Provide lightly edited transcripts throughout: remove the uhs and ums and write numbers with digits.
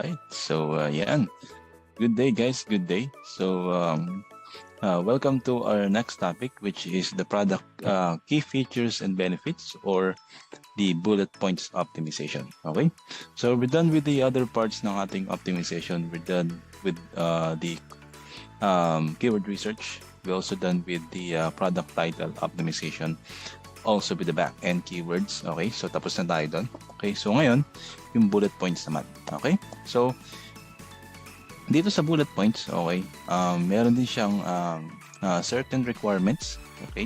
Alright, so yan. Good day guys, good day. So welcome to our next topic, which is the product key features and benefits, or the bullet points optimization. Okay, so we're done with the other parts ng ating optimization. We're done with the keyword research. We're also done with the product title optimization, also with the back-end keywords. Okay, so tapos na tayo doon. Okay, so ngayon, yung bullet points naman. Okay, so dito sa bullet points, okay, meron din siyang certain requirements, okay,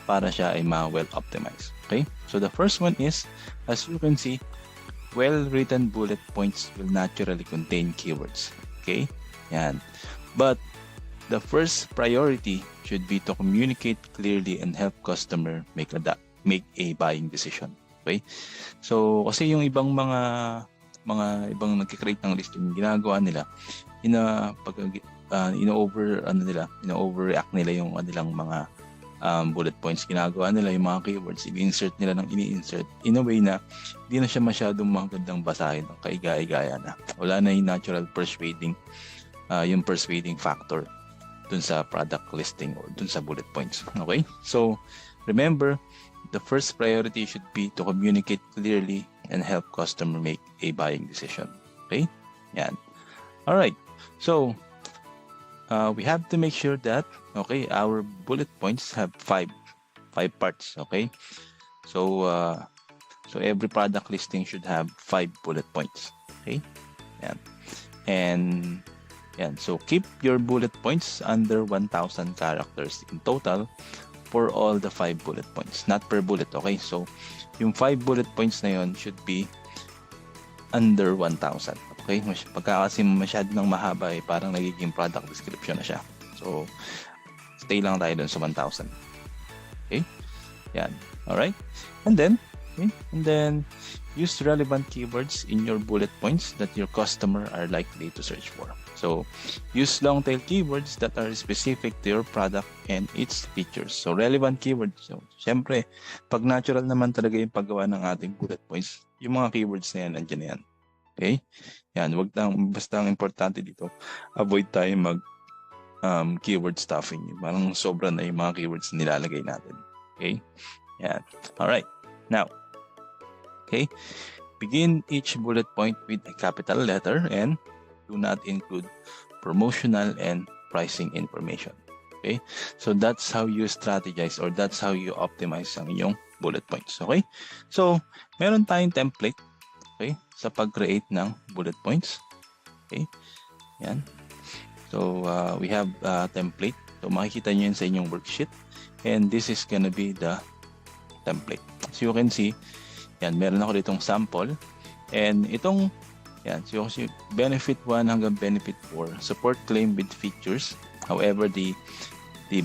para siya ay well optimized. Okay, so the first one is, as you can see, well-written bullet points will naturally contain keywords. Okay, yan. But the first priority should be to communicate clearly and help customer make a buying decision. Okay, so kasi yung ibang mga ibang nagki-create ng list, yung ginagawa nila, overreact nila yung kanilang mga bullet points. Ginagawa nila yung mga keywords, ini-insert nila ng ini-insert in a way na hindi na siya masyadong magandang basahin, kaiga-igaya na. Wala na yung natural persuading factor dun sa product listing or dun sa bullet points. Okay? So, remember, the first priority should be to communicate clearly and help customer make a buying decision. Okay? Yan. Alright. So, we have to make sure that, okay, our bullet points have five parts. Okay? So, every product listing should have 5 bullet points. Okay? Yan. And yan. So, keep your bullet points under 1,000 characters in total for all the 5 bullet points. Not per bullet, okay? So, yung 5 bullet points na yon should be under 1,000. Okay? Pagka kasi masyado nang mahaba, parang nagiging product description na siya. So, stay lang tayo dun sa 1,000. Okay? Yan. Alright? And then, use relevant keywords in your bullet points that your customer are likely to search for. So, use long tail keywords that are specific to your product and its features. So, relevant keywords. So, syempre, pag natural naman talaga yung paggawa ng ating bullet points, yung mga keywords na yan, andyan na yan. Okay? Yan, basta ang importante dito, avoid tayo mag keyword stuffing. Parang sobra na yung mga keywords na nilalagay natin. Okay? Yan. Alright. Now, okay, begin each bullet point with a capital letter and do not include promotional and pricing information. Okay? So that's how you strategize, or that's how you optimize ang iyong bullet points. Okay? So, meron tayong template, okay, sa pag-create ng bullet points. Okay? Yan. So, we have a template. So, makikita nyo yun sa inyong worksheet. And this is gonna be the template. So, you can see, yan, meron ako ditong sample. And itong, yan, so benefit 1 hanggang benefit 4, support claim with features. However, the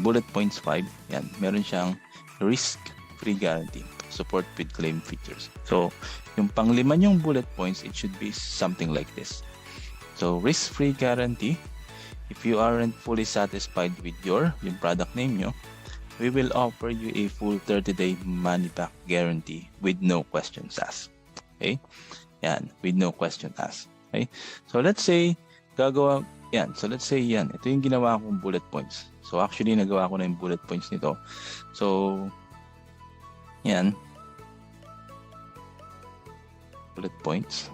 bullet points 5, yan, meron siyang risk-free guarantee, support with claim features. So, yung pang-5 yung bullet points, it should be something like this. So, risk-free guarantee, if you aren't fully satisfied with yung product name nyo, we will offer you a full 30-day money-back guarantee with no questions asked. Okay? Yan, with no question asked. Okay? So, let's say, yan, ito yung ginawa kong bullet points. So, actually, nagawa ko na yung bullet points nito. So, yan, bullet points.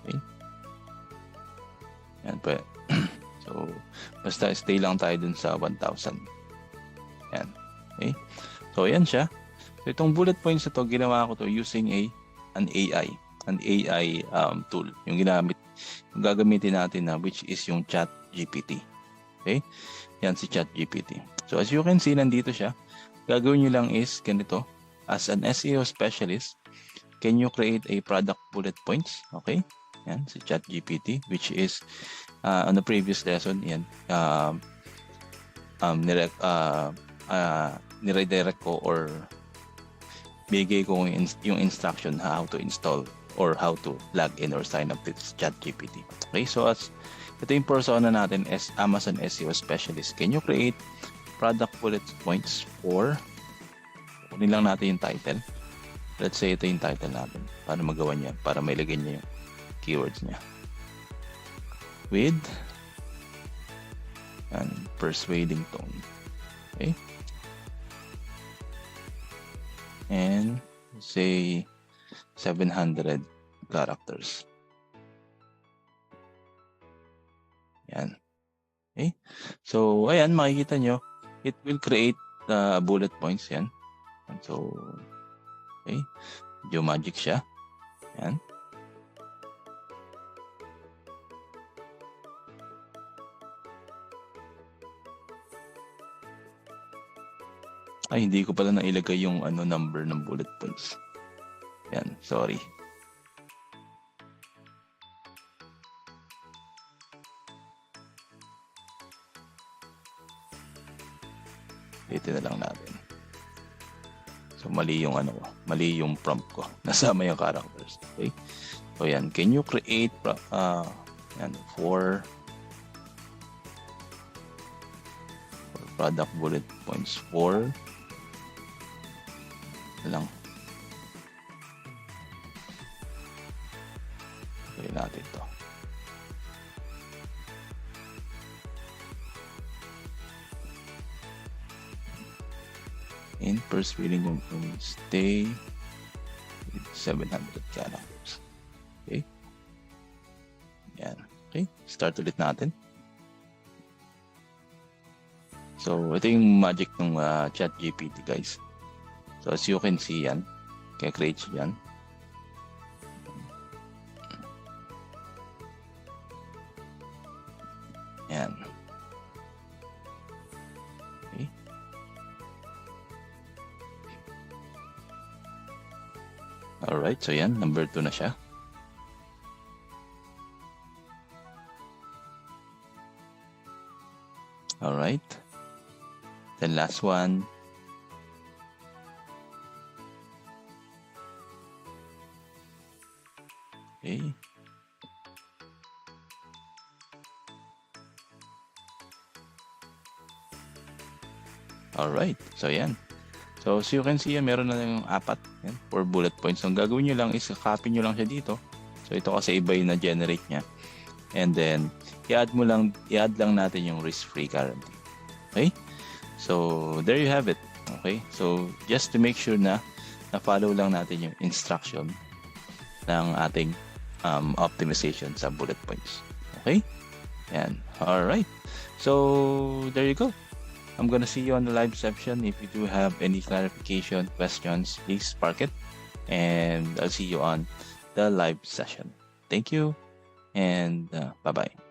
Okay? Yan pa. So, basta stay lang tayo dun sa 1,000. Yan. Okay? So, yan siya. So, itong bullet points na to, ginawa ko to using an AI tool. Yung gagamitin natin na, which is yung ChatGPT. Okay? Yan si ChatGPT. So, as you can see, nandito siya. Gagawin nyo lang is ganito. As an SEO specialist, can you create a product bullet points? Okay? Yan, si ChatGPT, which is on the previous lesson, yan, niredirect ko or bigay ko yung instruction how to install or how to log in or sign up with ChatGPT. Okay, so ito yung persona natin as Amazon SEO specialist. Can you create product bullet points for, kunin lang natin yung title. Let's say ito yung title natin para magawa niya, para mailagay niya yung keywords niya. with and persuading tone. Okay. And say 700 characters. Yan. Okay. So, ayan, makikita nyo, it will create bullet points yan. So, okay. Geomagic siya. Yan. Ay, hindi ko pala nailagay yung number ng bullet points. Yan, sorry. Dito na lang natin. So, mali yung mali yung prompt ko. Nasama yung characters. Okay? So, yan. Can you create yan, for product bullet points 4 lang. Okay natin to. In first reading yung stay with 700 characters. Okay. Yan. Okay. Start ulit natin. So, ito yung magic ng ChatGPT, guys. So, as you can see yan, kaya create siya yan. Yan. Okay. Alright, so yan, number 2 na siya. Alright. Then last one. Okay. Alright. So, yan. So, as you can see, meron na yung 4. Yan, 4 bullet points. So, ang gagawin nyo lang is copy nyo lang siya dito. So, ito kasi iba yung na-generate niya. And then, i-add lang natin yung risk-free guarantee. Okay? So, there you have it. Okay? So, just to make sure na na-follow lang natin yung instruction ng ating optimization sa bullet points. Okay? Yan. Alright. So, there you go. I'm gonna see you on the live session. If you do have any clarification, questions, please park it. And I'll see you on the live session. Thank you. And bye-bye.